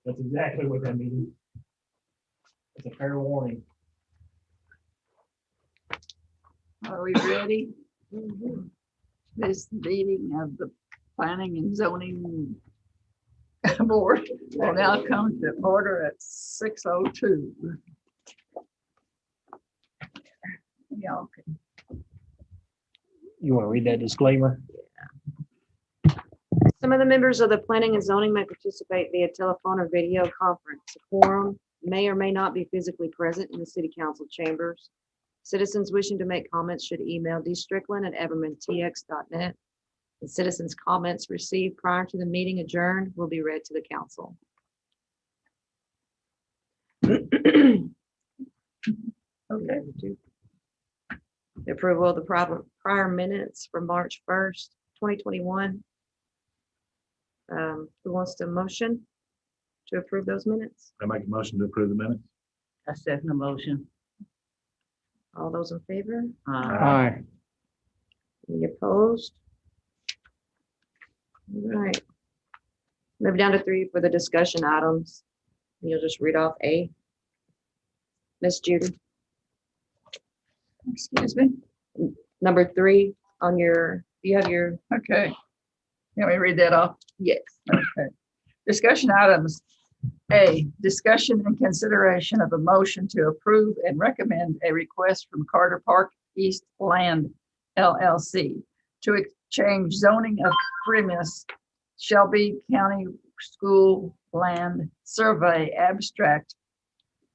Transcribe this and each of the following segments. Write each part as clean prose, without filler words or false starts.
That's exactly what that means. It's a fair warning. Are we ready? This meeting of the Planning and Zoning Board will now come to order at 6:02. Y'all can. You want to read that disclaimer? Some of the members of the planning and zoning may participate via telephone or video conference. A quorum may or may not be physically present in the city council chambers. Citizens wishing to make comments should email dstrickland@evermanTX.net. The citizens' comments received prior to the meeting adjourned will be read to the council. Okay. The approval of the prior minutes from March 1st, 2021. Who wants to motion to approve those minutes? I make a motion to approve the minutes. I second the motion. All those in favor? Aye. Any opposed? All right. Move down to 3 for the discussion items. You'll just read off A. Miss Judy, Excuse me. number 3 on your, you have your, Okay. Can we read that off? yes. Okay. Discussion items. A, discussion and consideration of a motion to approve and recommend a request from Carter Park East Land LLC to exchange zoning of premise Shelby County School Land Survey Abstract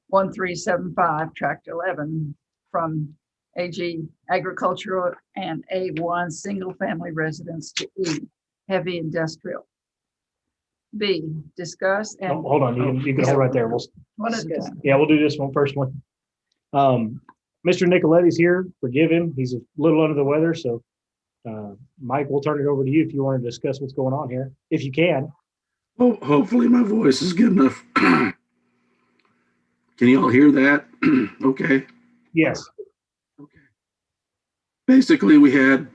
1375, Tract 11, from AG Agricultural and A1 Single Family Residence to E Heavy Industrial. B, discuss and. Oh, hold on, you can hold right there. One at a time. Yeah, we'll do this one first one. Mr. Nicoletti's here. Forgive him. He's a little under the weather, so Mike, we'll turn it over to you if you want to discuss what's going on here, if you can. Oh, hopefully my voice is good enough. Can you all hear that? Okay. Yes. Okay. Basically, we had,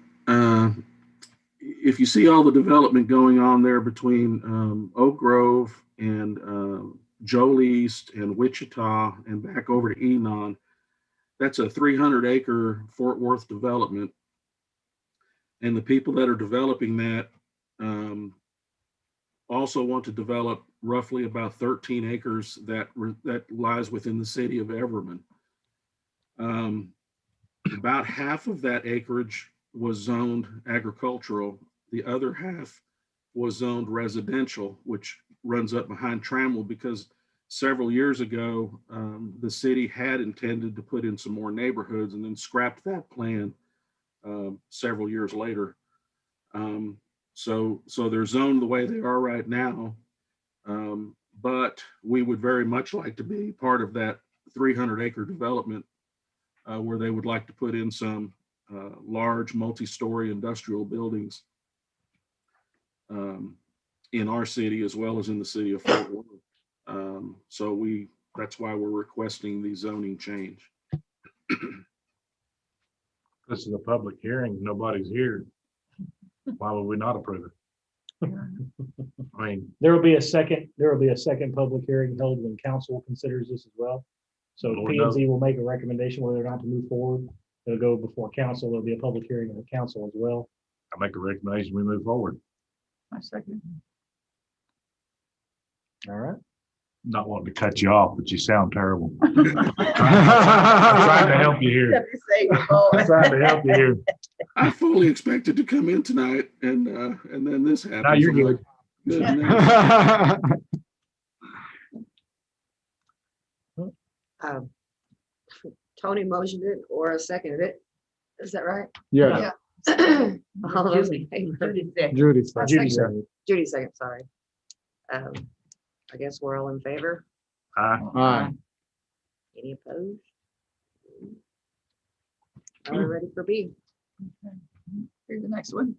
if you see all the development going on there between Oak Grove and Joel East and Wichita and back over to Enon, that's a 300-acre Fort Worth development. And the people that are developing that also want to develop roughly about 13 acres that lies within the city of Everman. About half of that acreage was zoned agricultural. The other half was zoned residential, which runs up behind Trammell because several years ago, the city had intended to put in some more neighborhoods and then scrapped that plan several years later. So they're zoned the way they are right now. But we would very much like to be part of that 300-acre development where they would like to put in some large multi-story industrial buildings in our city as well as in the city of Fort Worth. So that's why we're requesting the zoning change. This is a public hearing. Nobody's here. Why would we not approve it? I mean, There will be a second public hearing held when council considers this as well. So Lord P&Z will make a recommendation whether or not to move forward. It'll go before council. There'll be a public hearing in the council as well. I make a recommendation, we move forward. I second. All right. Not wanting to cut you off, but you sound terrible. I'm trying to help you here. I'm trying to help you here. I fully expected to come in tonight and then this happened. Now you're I'm good. like, goodness. Tony motioned it or seconded it. Is that right? Yeah. All those in favor? Judy. I Judy second. seconded. Judy second, sorry. I guess we're all in favor. Aye. Any opposed? Now we're ready for B. Here's the next one.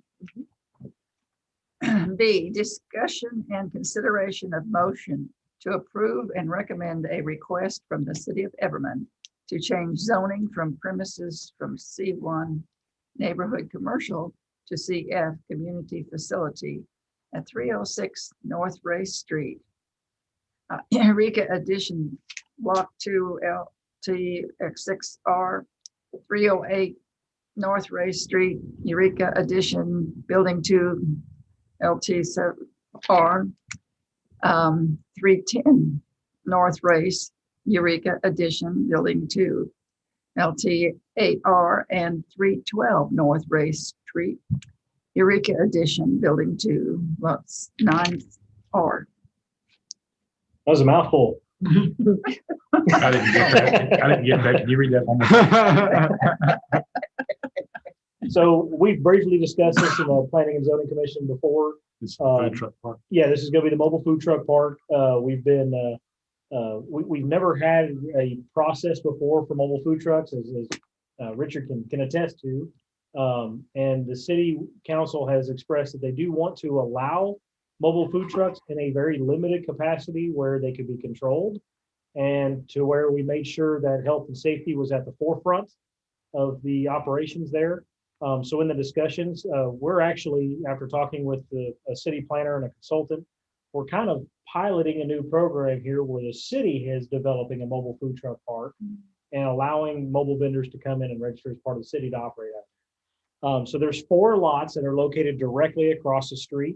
B, discussion and consideration of motion to approve and recommend a request from the city of Everman to change zoning from premises from C1 neighborhood commercial to CF community facility at 306 North Race Street Eureka Addition, Block 2 LTX6R 308 North Ray Street, Eureka Addition, Building 2 LT7R 310 North Race, Eureka Addition, Building 2 LT8R and 312 North Race Street, Eureka Addition, Building 2, lots 9R. That was a mouthful. I didn't get that. I didn't get that. Can you read that one more time? So we've briefly discussed this in the Planning and Zoning Commission before. It's a food truck park. Yeah, this is going to be the mobile food truck park. We've never had a process before for mobile food trucks, as Richard can attest to. And the city council has expressed that they do want to allow mobile food trucks in a very limited capacity where they could be controlled, and to where we made sure that health and safety was at the forefront of the operations there. So in the discussions, we're actually, after talking with a city planner and a consultant, we're kind of piloting a new program here where the city is developing a mobile food truck park and allowing mobile vendors to come in and register as part of the city to operate out. So there's 4 lots that are located directly across the street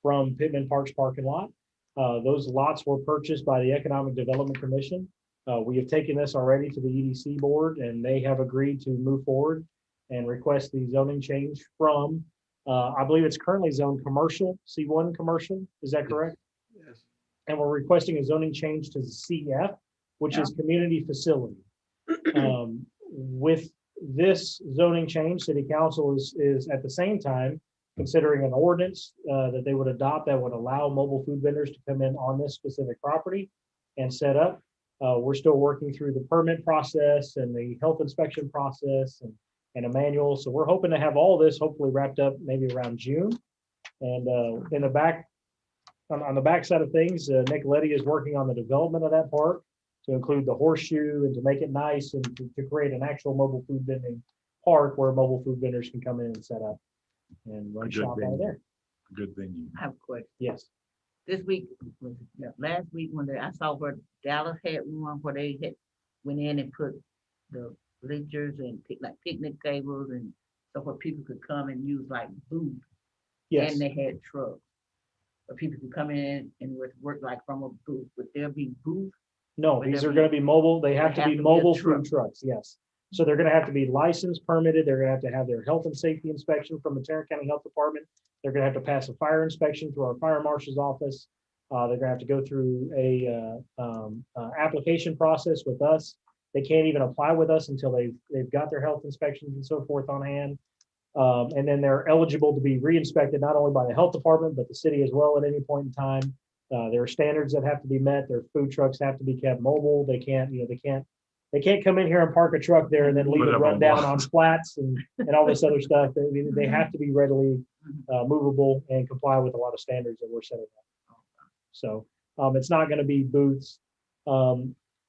from Pittman Park's parking lot. Those lots were purchased by the Economic Development Commission. We have taken this already to the EDC board, and they have agreed to move forward and request the zoning change from, I believe it's currently zoned commercial, C1 commercial, is that correct? Yes. And we're requesting a zoning change to CF, which is community facility. With this zoning change, city council is at the same time considering an ordinance that they would adopt that would allow mobile food vendors to come in on this specific property and set up. We're still working through the permit process and the health inspection process and a manual. So we're hoping to have all this hopefully wrapped up maybe around June. And in the back, on the back side of things, Nicoletti is working on the development of that park to include the horseshoe and to make it nice and to create an actual mobile food vending park where mobile food vendors can come in and set up and run shop out of there. Good venue. I have a question. Yes. This week, last week when I saw where Dallas had one where they had went in and put the bleachers and like picnic tables and so where people could come and use like booth. Yes. And they had trucks. But people could come in and work like from a booth. Would there be booth? No, Would these there are be- going to be mobile. They have to have be to be a mobile truck. food trucks. Yes. So they're going to have to be licensed, permitted. They're going to have their health and safety inspection from the Tarrant County Health Department. They're going to have to pass a fire inspection through our fire marshal's office. They're going to have to go through a application process with us. They can't even apply with us until they've got their health inspections and so forth on hand. And then they're eligible to be re-inspected not only by the health department, but the city as well at any point in time. There are standards that have to be met. Their food trucks have to be kept mobile. They can't come in here and park a truck there and then leave Put it it up run on down blocks. on flats and all this other stuff. They have to be readily movable and comply with a lot of standards that we're setting up. So it's not going to be booths.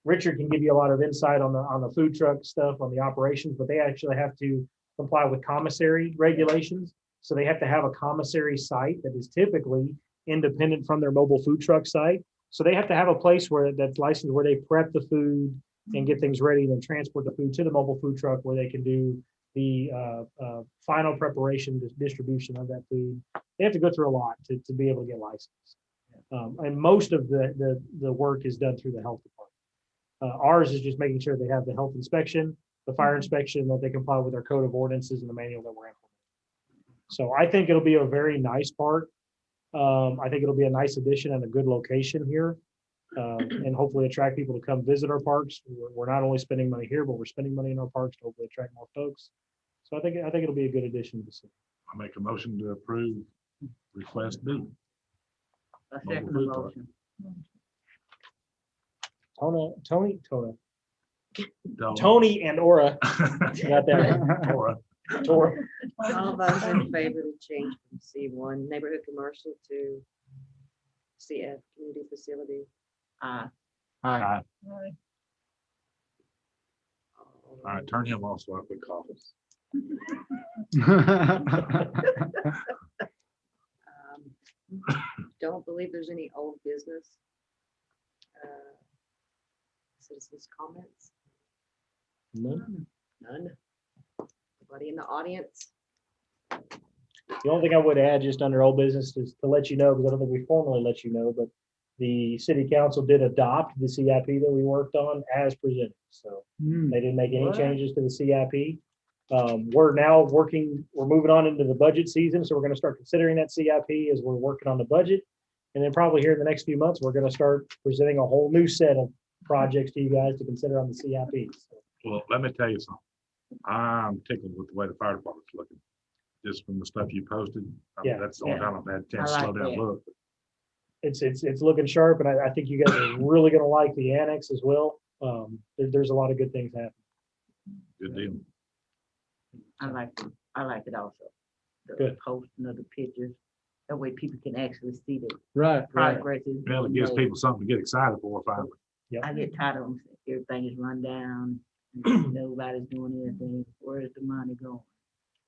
Richard can give you a lot of insight on the food truck stuff, on the operations, but they actually have to comply with commissary regulations. So they have to have a commissary site that is typically independent from their mobile food truck site. So they have to have a place where that's licensed, where they prep the food and get things ready and then transport the food to the mobile food truck where they can do the final preparation, distribution of that food. They have to go through a lot to be able to get licensed. And most of the work is done through the health department. Ours is just making sure they have the health inspection, the fire inspection, that they comply with our code of ordinances and the manual that we're implementing. So I think it'll be a very nice park. I think it'll be a nice addition and a good location here. And hopefully attract people to come visit our parks. We're not only spending money here, but we're spending money in our parks to hopefully attract more folks. So I think it'll be a good addition to the city. I make a motion to approve request B. A second food truck. motion. Tony and Aura got that. Tora. Tora. All those in favor to change from C1 neighborhood commercial to CF community facility. Aye. Aye. All All right, turn him off so I quit coughing. Don't believe there's any old business. Citizens' comments? None. None. Anybody in the audience? The only thing I would add just under old business is to let you know, because I don't think we formally let you know, but the city council did adopt the CIP that we worked on as presented. So they didn't make any What? changes to the CIP. We're now we're moving on into the budget season. So we're going to start considering that CIP as we're working on the budget. And then probably here in the next few months, we're going to start presenting a whole new set of projects to you guys to consider on the CIP. So, Well, let me tell you something. I'm tickled with the way the fire department's looking. Just from the stuff you posted. I mean, Yeah. that's the only time I've had a chance to I slow like down that. and look. it's looking sharp, and I think you guys are really going to like the annex as well. There's a lot of good things happening. Good deal. I like it also. The Good. posting of the pictures. That way people can actually see the Right. progress. is Well, it being gives made. people something to get excited for finally. I get tired of them. Everything is run down. Nobody's doing anything. Where's the money going?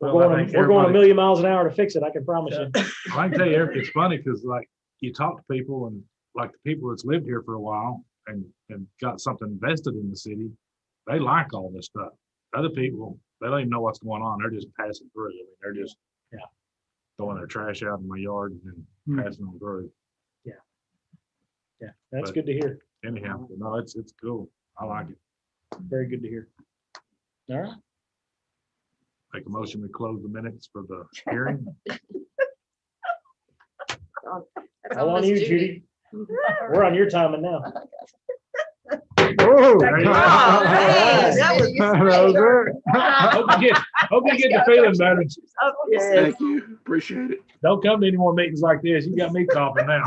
We're Well, I going, think we're going a everybody- million miles an hour to fix it. I can promise you. I can tell you, Eric, it's funny because like you talk to people and like the people that's lived here for a while and got something invested in the city, they like all this stuff. Other people, they don't even know what's going on. They're just passing through. I mean, they're just throwing their trash out in my yard and then passing on through. Yeah, that's But- good to hear. Anyhow, no, it's cool. I like it. Very good to hear. All right. Make a motion to close the minutes for the hearing. That's How on on Miss you, Judy? We're on your timing now. There you go. Oh, man, that was- Hope you get the feeling better. Yes. Thank you. Appreciate it. Don't come to any more meetings like this. You got me coughing now.